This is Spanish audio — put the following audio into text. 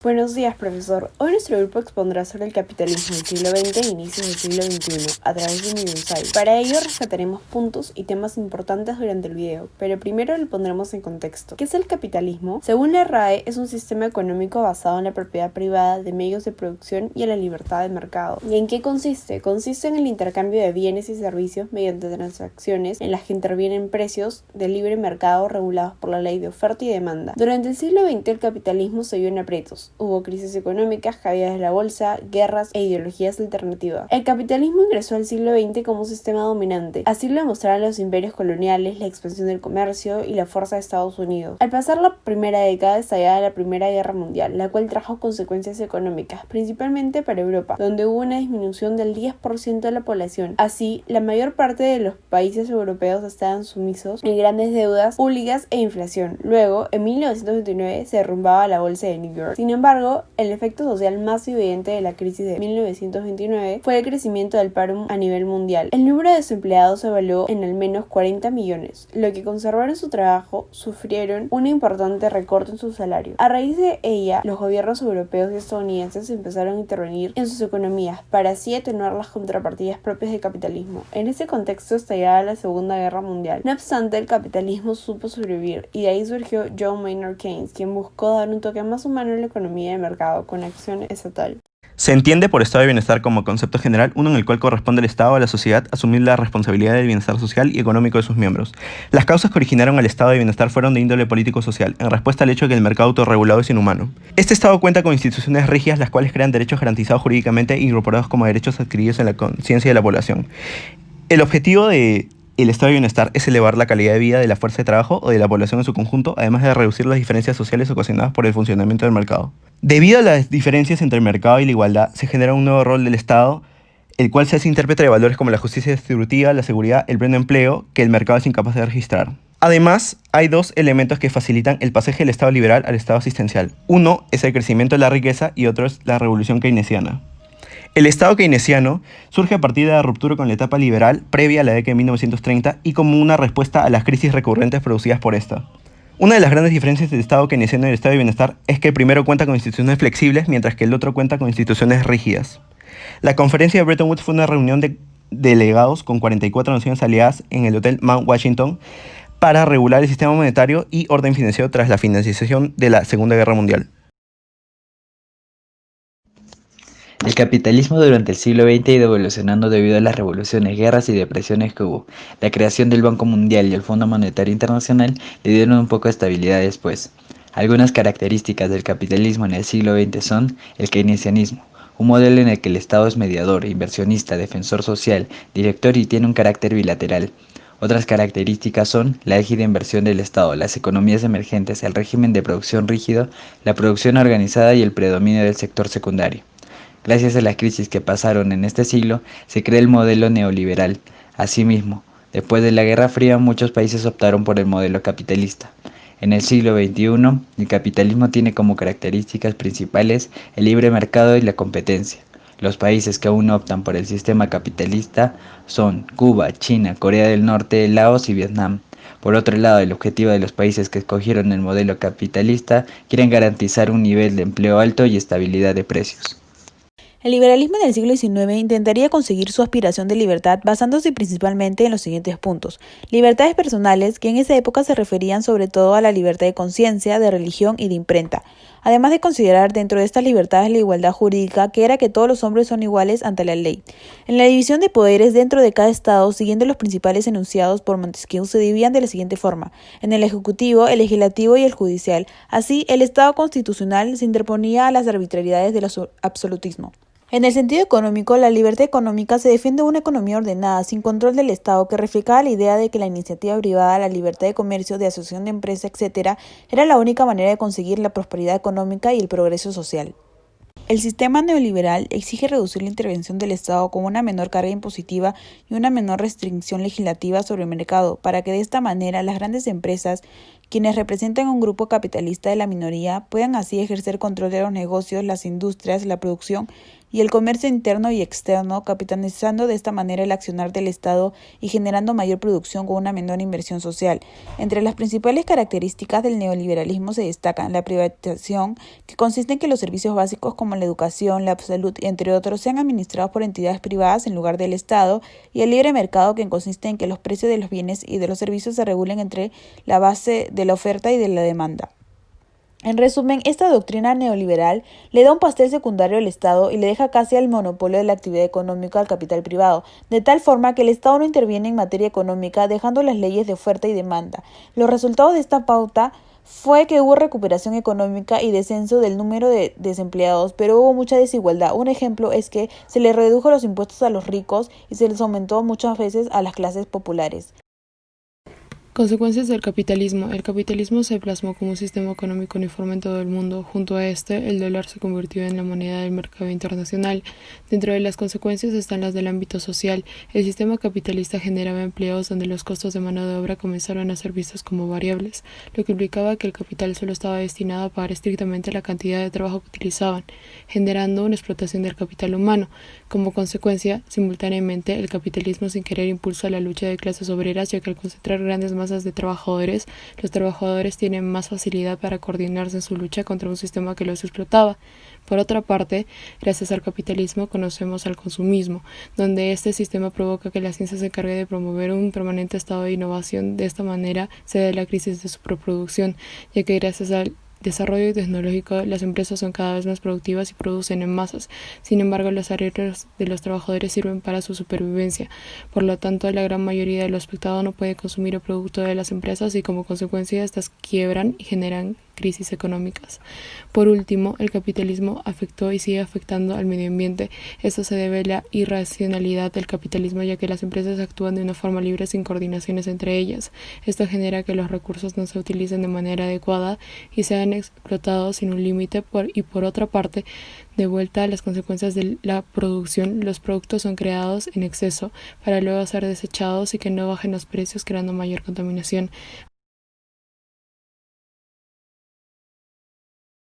Buenos días, profesor. Hoy nuestro grupo expondrá sobre el capitalismo del siglo XX e inicios del siglo XXI a través de un ensayo. Para ello rescataremos puntos y temas importantes durante el video, pero primero lo pondremos en contexto. ¿Qué es el capitalismo? Según la RAE, es un sistema económico basado en la propiedad privada de medios de producción y en la libertad de mercado. ¿Y en qué consiste? Consiste en el intercambio de bienes y servicios mediante transacciones en las que intervienen precios de libre mercado regulados por la ley de oferta y demanda. Durante el siglo XX el capitalismo se vio en aprietos. Hubo crisis económicas, caídas de la bolsa, guerras e ideologías alternativas. El capitalismo ingresó al siglo XX como un sistema dominante. Así lo demostraron los imperios coloniales, la expansión del comercio y la fuerza de Estados Unidos. Al pasar la primera década estallada la Primera Guerra Mundial, la cual trajo consecuencias económicas, principalmente para Europa, donde hubo una disminución del 10% de la población. Así, la mayor parte de los países europeos estaban sumisos en grandes deudas públicas e inflación. Luego, en 1929 se derrumbaba la bolsa de New York. Sin embargo, el efecto social más evidente de la crisis de 1929 fue el crecimiento del paro a nivel mundial. El número de desempleados se evaluó en al menos 40 millones. Los que conservaron su trabajo sufrieron un importante recorte en su salario. A raíz de ella, los gobiernos europeos y estadounidenses empezaron a intervenir en sus economías para así atenuar las contrapartidas propias del capitalismo. En ese contexto estallaba la Segunda Guerra Mundial. No obstante, el capitalismo supo sobrevivir y de ahí surgió John Maynard Keynes, quien buscó dar un toque más humano a la economía de mercado con acción estatal. Se entiende por estado de bienestar como concepto general, uno en el cual corresponde al Estado o a la sociedad asumir la responsabilidad del bienestar social y económico de sus miembros. Las causas que originaron al estado de bienestar fueron de índole político-social, en respuesta al hecho de que el mercado autorregulado es inhumano. Este estado cuenta con instituciones rígidas, las cuales crean derechos garantizados jurídicamente e incorporados como derechos adquiridos en la conciencia de la población. El objetivo del estado de bienestar es elevar la calidad de vida de la fuerza de trabajo o de la población en su conjunto, además de reducir las diferencias sociales ocasionadas por el funcionamiento del mercado. Debido a las diferencias entre el mercado y la igualdad, se genera un nuevo rol del Estado, el cual se hace intérprete de valores como la justicia distributiva, la seguridad, el pleno empleo, que el mercado es incapaz de registrar. Además, hay dos elementos que facilitan el pasaje del Estado liberal al Estado asistencial. Uno es el crecimiento de la riqueza y otro es la revolución keynesiana. El Estado keynesiano surge a partir de la ruptura con la etapa liberal previa a la década de 1930 y como una respuesta a las crisis recurrentes producidas por esta. Una de las grandes diferencias del Estado keynesiano y el Estado de bienestar es que el primero cuenta con instituciones flexibles, mientras que el otro cuenta con instituciones rígidas. La conferencia de Bretton Woods fue una reunión de delegados con 44 naciones aliadas en el Hotel Mount Washington para regular el sistema monetario y orden financiero tras la finalización de la Segunda Guerra Mundial. El capitalismo durante el siglo XX ha ido evolucionando debido a las revoluciones, guerras y depresiones que hubo. La creación del Banco Mundial y el Fondo Monetario Internacional le dieron un poco de estabilidad después. Algunas características del capitalismo en el siglo XX son el keynesianismo, un modelo en el que el Estado es mediador, inversionista, defensor social, director y tiene un carácter bilateral. Otras características son la égida inversión del Estado, las economías emergentes, el régimen de producción rígido, la producción organizada y el predominio del sector secundario. Gracias a las crisis que pasaron en este siglo, se creó el modelo neoliberal. Asimismo, después de la Guerra Fría, muchos países optaron por el modelo capitalista. En el siglo XXI, el capitalismo tiene como características principales el libre mercado y la competencia. Los países que aún optan por el sistema capitalista son Cuba, China, Corea del Norte, Laos y Vietnam. Por otro lado, el objetivo de los países que escogieron el modelo capitalista quieren garantizar un nivel de empleo alto y estabilidad de precios. El liberalismo en el siglo XIX intentaría conseguir su aspiración de libertad basándose principalmente en los siguientes puntos. Libertades personales, que en esa época se referían sobre todo a la libertad de conciencia, de religión y de imprenta, además de considerar dentro de estas libertades la igualdad jurídica, que era que todos los hombres son iguales ante la ley. En la división de poderes dentro de cada estado, siguiendo los principales enunciados por Montesquieu, se dividían de la siguiente forma: en el ejecutivo, el legislativo y el judicial. Así, el estado constitucional se interponía a las arbitrariedades del absolutismo. En el sentido económico, la libertad económica se defiende una economía ordenada, sin control del Estado, que reflejaba la idea de que la iniciativa privada, la libertad de comercio, de asociación de empresas, etc., era la única manera de conseguir la prosperidad económica y el progreso social. El sistema neoliberal exige reducir la intervención del Estado con una menor carga impositiva y una menor restricción legislativa sobre el mercado, para que de esta manera las grandes empresas, quienes representan un grupo capitalista de la minoría, puedan así ejercer control de los negocios, las industrias, la producción y el comercio interno y externo, capitalizando de esta manera el accionar del Estado y generando mayor producción con una menor inversión social. Entre las principales características del neoliberalismo se destacan la privatización, que consiste en que los servicios básicos como la educación, la salud, entre otros, sean administrados por entidades privadas en lugar del Estado, y el libre mercado, que consiste en que los precios de los bienes y de los servicios se regulen entre la base de la oferta y de la demanda. En resumen, esta doctrina neoliberal le da un pastel secundario al Estado y le deja casi al monopolio de la actividad económica al capital privado, de tal forma que el Estado no interviene en materia económica, dejando las leyes de oferta y demanda. Los resultados de esta pauta fue que hubo recuperación económica y descenso del número de desempleados, pero hubo mucha desigualdad. Un ejemplo es que se les redujo los impuestos a los ricos y se les aumentó muchas veces a las clases populares. Consecuencias del capitalismo. El capitalismo se plasmó como un sistema económico uniforme en todo el mundo. Junto a este, el dólar se convirtió en la moneda del mercado internacional. Dentro de las consecuencias están las del ámbito social. El sistema capitalista generaba empleos donde los costos de mano de obra comenzaron a ser vistos como variables, lo que implicaba que el capital solo estaba destinado a pagar estrictamente la cantidad de trabajo que utilizaban, generando una explotación del capital humano. Como consecuencia, simultáneamente, el capitalismo sin querer impulsa la lucha de clases obreras, ya que al concentrar grandes masas de trabajadores, los trabajadores tienen más facilidad para coordinarse en su lucha contra un sistema que los explotaba. Por otra parte, gracias al capitalismo conocemos al consumismo, donde este sistema provoca que la ciencia se encargue de promover un permanente estado de innovación. De esta manera se da la crisis de superproducción, ya que gracias al desarrollo tecnológico, las empresas son cada vez más productivas y producen en masas. Sin embargo, los salarios de los trabajadores sirven para su supervivencia. Por lo tanto, la gran mayoría de los espectadores no puede consumir el producto de las empresas y como consecuencia estas quiebran y generan crisis económicas. Por último, el capitalismo afectó y sigue afectando al medio ambiente. Esto se debe a la irracionalidad del capitalismo, ya que las empresas actúan de una forma libre sin coordinaciones entre ellas. Esto genera que los recursos no se utilicen de manera adecuada y sean explotados sin un límite. Y por otra parte, de vuelta a las consecuencias de la producción, los productos son creados en exceso para luego ser desechados y que no bajen los precios, creando mayor contaminación.